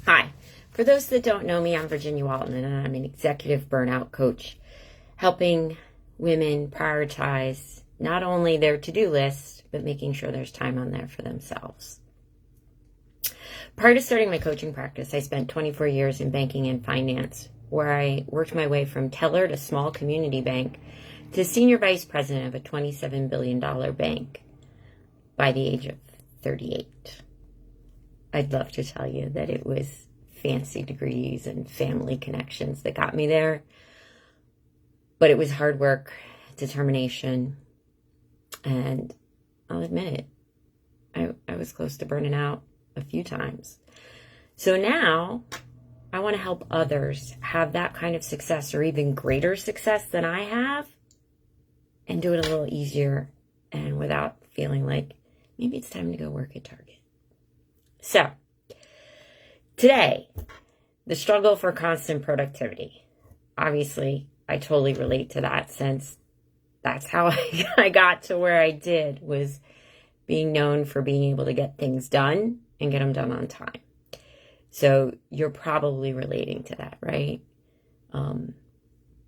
Hi. For those that don't know me, I'm Virginia Walton, and I'm an executive burnout coach, helping women prioritize not only their to-do list, but making sure there's time on there for themselves. Prior to starting my coaching practice, I spent 24 years in banking and finance, where I worked my way from teller to small community bank to senior vice president of a $27 billion bank by the age of 38. I'd love to tell you that it was fancy degrees and family connections that got me there, but it was hard work, determination, and I'll admit it, I was close to burning out a few times. So now I want to help others have that kind of success or even greater success than I have, and do it a little easier and without feeling like maybe it's time to go work at Target. So today, the struggle for constant productivity. Obviously, I totally relate to that, since that's how I got to where I did, was being known for being able to get things done and get them done on time. So you're probably relating to that, right?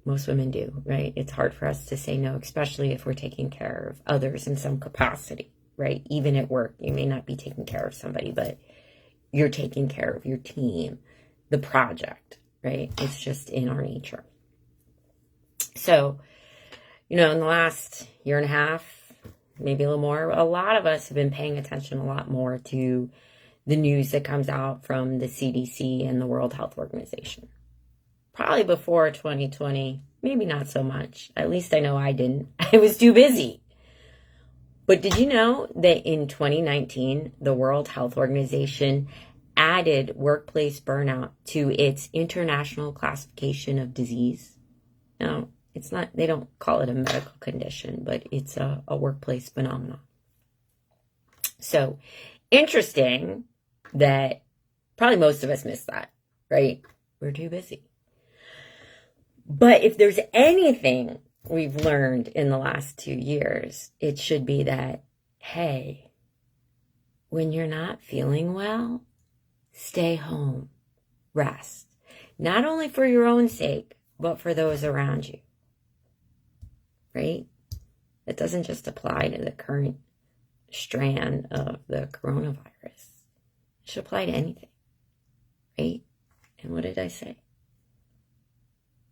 Most women do, right? It's hard for us to say no, especially if we're taking care of others in some capacity, right? Even at work, you may not be taking care of somebody, but you're taking care of your team, the project, right? It's just in our nature. So, in the last year and a half, maybe a little more, a lot of us have been paying attention a lot more to the news that comes out from the CDC and the World Health Organization. Probably before 2020, maybe not so much. At least I know I didn't. I was too busy. But did you know that in 2019, the World Health Organization added workplace burnout to its international classification of disease? Now, it's not, they don't call it a medical condition, but it's a workplace phenomenon. So interesting that probably most of us missed that, right? We're too busy. But if there's anything we've learned in the last 2 years, it should be that, hey, when you're not feeling well, stay home, rest. Not only for your own sake, but for those around you, right? It doesn't just apply to the current strand of the coronavirus. It should apply to anything, right? And what did I say?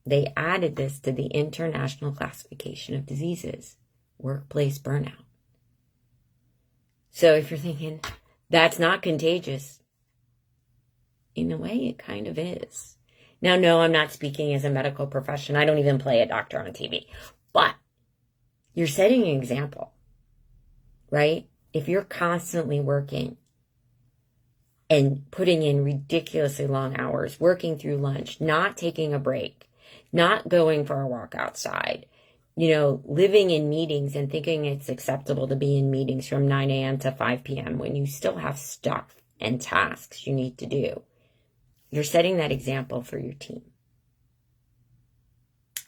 They added this to the International Classification of Diseases, workplace burnout. So if you're thinking, that's not contagious, in a way it kind of is. Now, no, I'm not speaking as a medical profession. I don't even play a doctor on TV. But you're setting an example, right? If you're constantly working and putting in ridiculously long hours, working through lunch, not taking a break, not going for a walk outside, living in meetings and thinking it's acceptable to be in meetings from 9 a.m. to 5 p.m. when you still have stuff and tasks you need to do. You're setting that example for your team.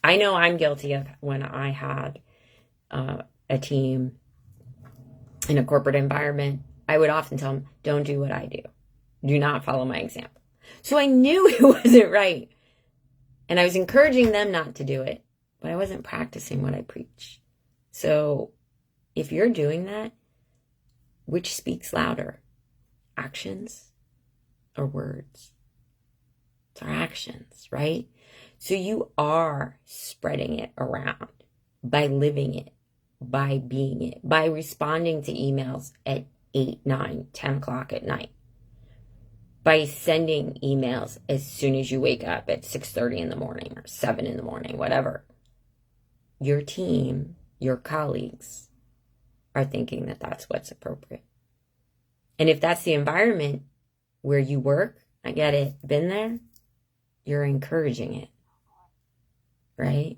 I know I'm guilty of when I had a team in a corporate environment. I would often tell them, don't do what I do. Do not follow my example. So I knew it wasn't right. And I was encouraging them not to do it, but I wasn't practicing what I preach. So if you're doing that, which speaks louder, actions or words? It's our actions, right? So you are spreading it around by living it, by being it, by responding to emails at 8, 9, 10 o'clock at night, by sending emails as soon as you wake up at 6:30 in the morning or 7 in the morning, whatever. Your team, your colleagues are thinking that that's what's appropriate. And if that's the environment where you work, I get it, been there, you're encouraging it, right?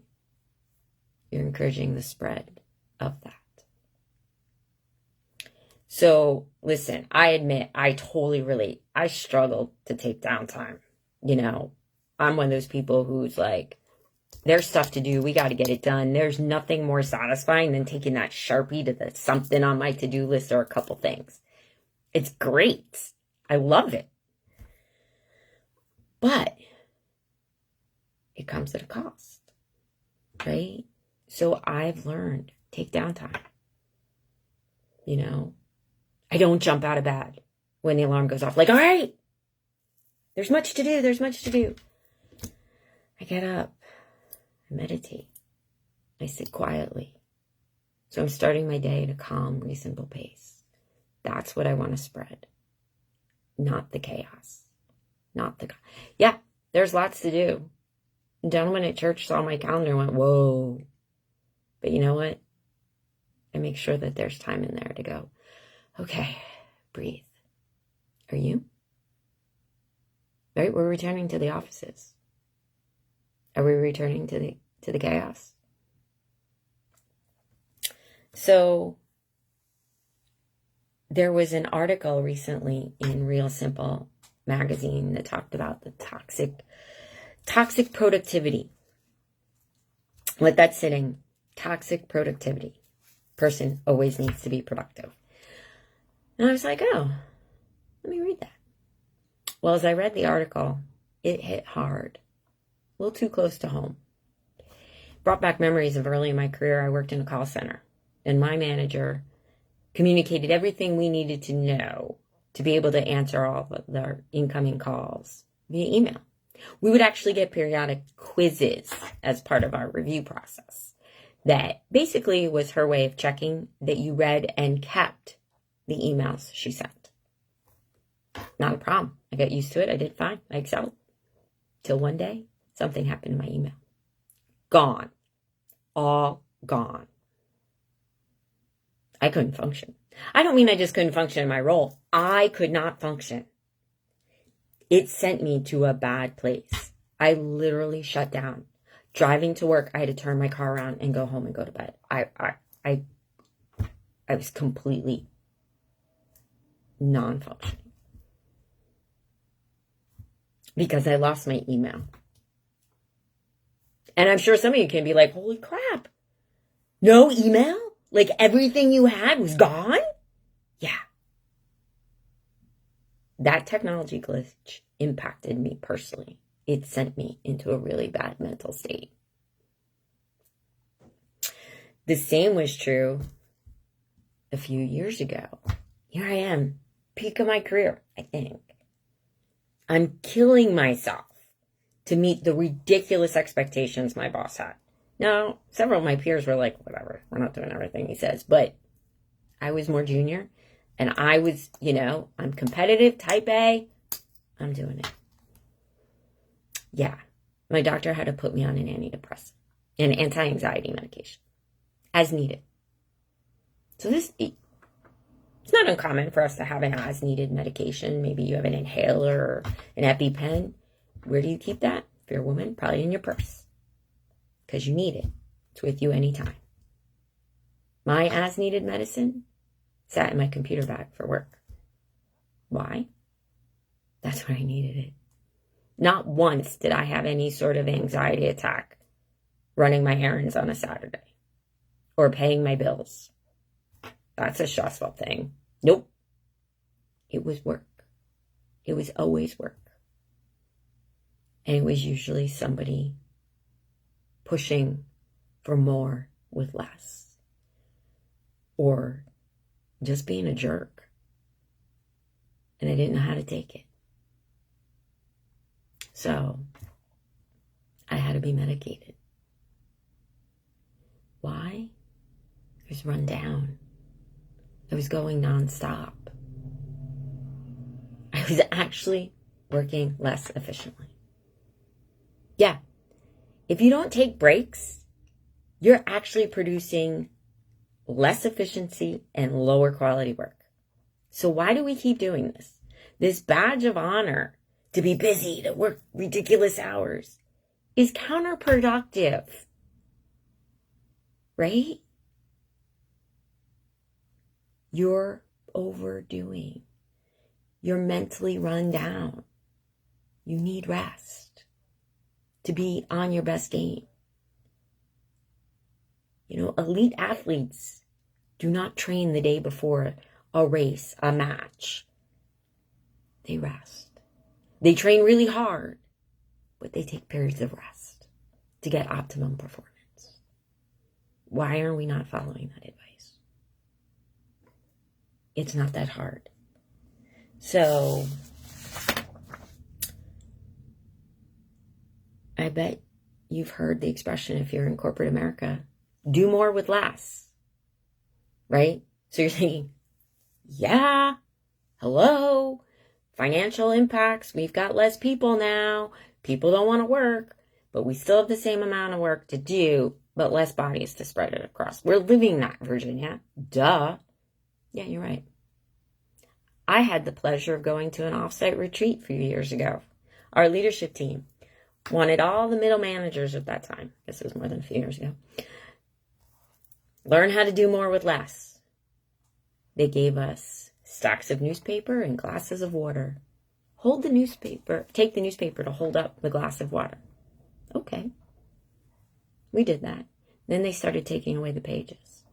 You're encouraging the spread of that. So listen, I admit, I totally relate. I struggled to take downtime. I'm one of those people who's like, there's stuff to do. We got to get it done. There's nothing more satisfying than taking that Sharpie to the something on my to-do list or a couple things. It's great. I love it. But it comes at a cost, right? So I've learned, take downtime. I don't jump out of bed when the alarm goes off. Like, all right, there's much to do. There's much to do. I get up. I meditate. I sit quietly. So I'm starting my day at a calm, reasonable pace. That's what I want to spread. Not the chaos. Yeah, there's lots to do. The gentleman at church saw my calendar and went, whoa. But you know what? I make sure that there's time in there to go, okay, breathe. Are you? Right? We're returning to the offices. Are we returning to the chaos? So there was an article recently in Real Simple magazine that talked about the toxic productivity. Let that sit in. Toxic productivity. Person always needs to be productive. And I was like, oh, let me read that. Well, as I read the article, it hit hard. A little too close to home. Brought back memories of early in my career. I worked in a call center. And my manager communicated everything we needed to know to be able to answer all of their incoming calls via email. We would actually get periodic quizzes as part of our review process. That basically was her way of checking that you read and kept the emails she sent. Not a problem. I got used to it. I did fine. I excelled. Till one day, something happened to my email. Gone. All gone. I couldn't function. I don't mean I just couldn't function in my role. I could not function. It sent me to a bad place. I literally shut down. Driving to work, I had to turn my car around and go home and go to bed. I was completely non-functioning. Because I lost my email. And I'm sure some of you can be like, holy crap. No email? Like everything you had was gone? Yeah. That technology glitch impacted me personally. It sent me into a really bad mental state. The same was true a few years ago. Here I am, peak of my career, I think. I'm killing myself to meet the ridiculous expectations my boss had. Now, several of my peers were like, whatever, we're not doing everything he says. But I was more junior, and I was, I'm competitive, type A. I'm doing it. Yeah, my doctor had to put me on an antidepressant, an anti-anxiety medication, as needed. So it's not uncommon for us to have an as-needed medication. Maybe you have an inhaler or an EpiPen. Where do you keep that? If you're a woman, probably in your purse. Because you need it. It's with you anytime. My as-needed medicine sat in my computer bag for work. Why? That's where I needed it. Not once did I have any sort of anxiety attack running my errands on a Saturday or paying my bills. That's a stressful thing. Nope. It was work. It was always work. And it was usually somebody pushing for more with less. Or just being a jerk. And I didn't know how to take it. So I had to be medicated. Why? I was run down. I was going nonstop. I was actually working less efficiently. Yeah. If you don't take breaks, you're actually producing less efficiency and lower quality work. So why do we keep doing this? This badge of honor to be busy, to work ridiculous hours is counterproductive. Right? You're overdoing. You're mentally run down. You need rest to be on your best game. Elite athletes do not train the day before a race, a match. They rest. They train really hard but they take periods of rest to get optimum performance. Why are we not following that advice? It's not that hard. So, I bet you've heard the expression, if you're in corporate America, do more with less, right? So you're thinking, yeah, hello, financial impacts. We've got less people now. People don't want to work, but we still have the same amount of work to do, but less bodies to spread it across. We're living that, Virginia. Duh. Yeah, you're right. I had the pleasure of going to an offsite retreat a few years ago. Our leadership team wanted all the middle managers at that time, I guess it was more than a few years ago, learn how to do more with less. They gave us stacks of newspaper and glasses of water. Take the newspaper to hold up the glass of water. Okay. We did that. Then they started taking away the pages.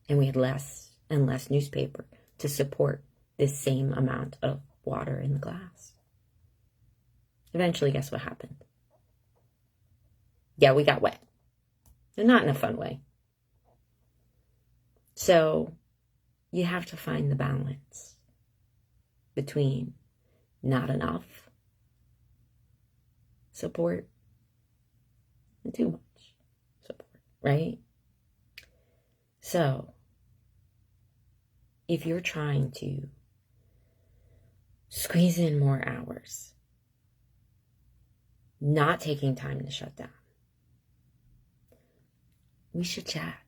And we had less and less newspaper to support this same amount of water in the glass. Eventually, guess what happened? Yeah, we got wet. And not in a fun way. So, you have to find the balance between not enough support and too much support, right? So, if you're trying to squeeze in more hours, not taking time to shut down, we should chat.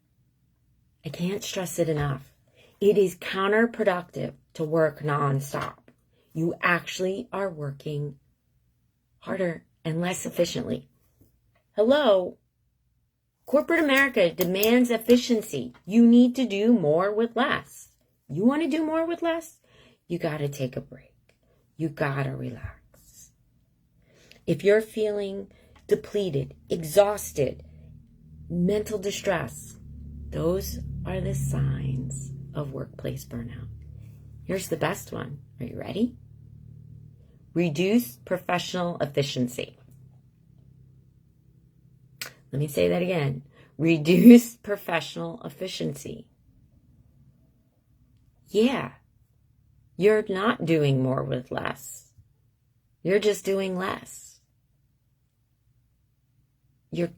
I can't stress it enough. It is counterproductive to work nonstop. You actually are working harder and less efficiently. Hello? Corporate America demands efficiency. You need to do more with less. You want to do more with less? You got to take a break. You got to relax. If you're feeling depleted, exhausted, mental distress, those are the signs of workplace burnout. Here's the best one. Are you ready? Reduce professional efficiency. Let me say that again. Reduce professional efficiency. Yeah, you're not doing more with less. You're just doing less. You're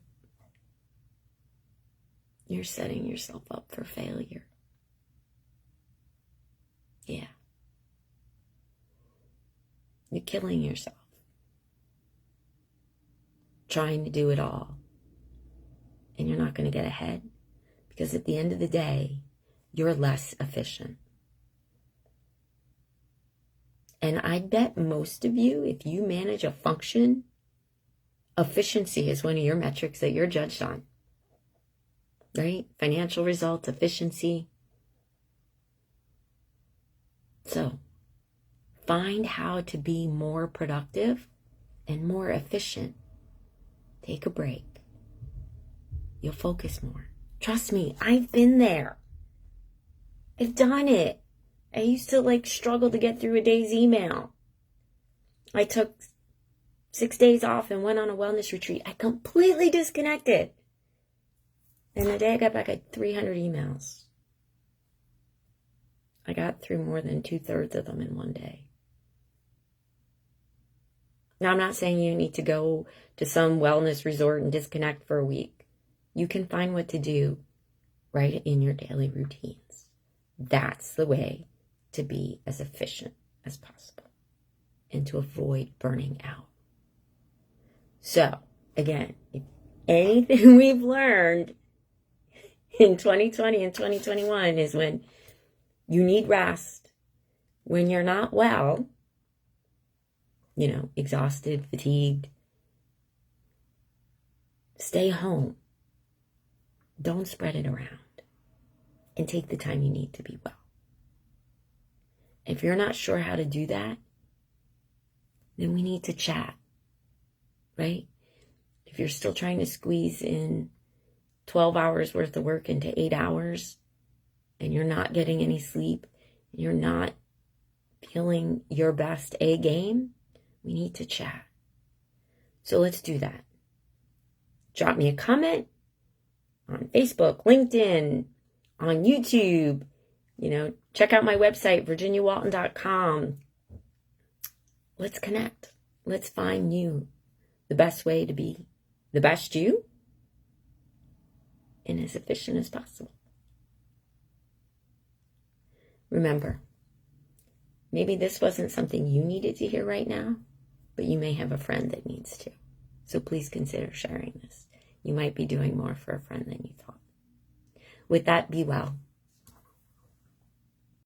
setting yourself up for failure. Yeah. You're killing yourself. Trying to do it all. And you're not going to get ahead. Because at the end of the day, you're less efficient. And I bet most of you, if you manage a function, efficiency is one of your metrics that you're judged on. Right? Financial results, efficiency. So, find how to be more productive and more efficient. Take a break. You'll focus more. Trust me, I've been there. I've done it. I used to struggle to get through a day's email. I took 6 days off and went on a wellness retreat. I completely disconnected. And the day I got back, I had 300 emails. I got through more than 2/3 of them in one day. Now, I'm not saying you need to go to some wellness resort and disconnect for a week. You can find what to do right in your daily routines. That's the way to be as efficient as possible and to avoid burning out. So, again, if anything we've learned in 2020 and 2021 is when you need rest, when you're not well, exhausted, fatigued, stay home. Don't spread it around and take the time you need to be well. If you're not sure how to do that, then we need to chat, right? If you're still trying to squeeze in 12 hours worth of work into 8 hours and you're not getting any sleep, you're not feeling your best A game, we need to chat. So let's do that. Drop me a comment on Facebook, LinkedIn, on YouTube. Check out my website, virginiawalton.com. Let's connect. Let's find you the best way to be the best you and as efficient as possible. Remember, maybe this wasn't something you needed to hear right now, but you may have a friend that needs to. So please consider sharing this. You might be doing more for a friend than you thought. With that, be well.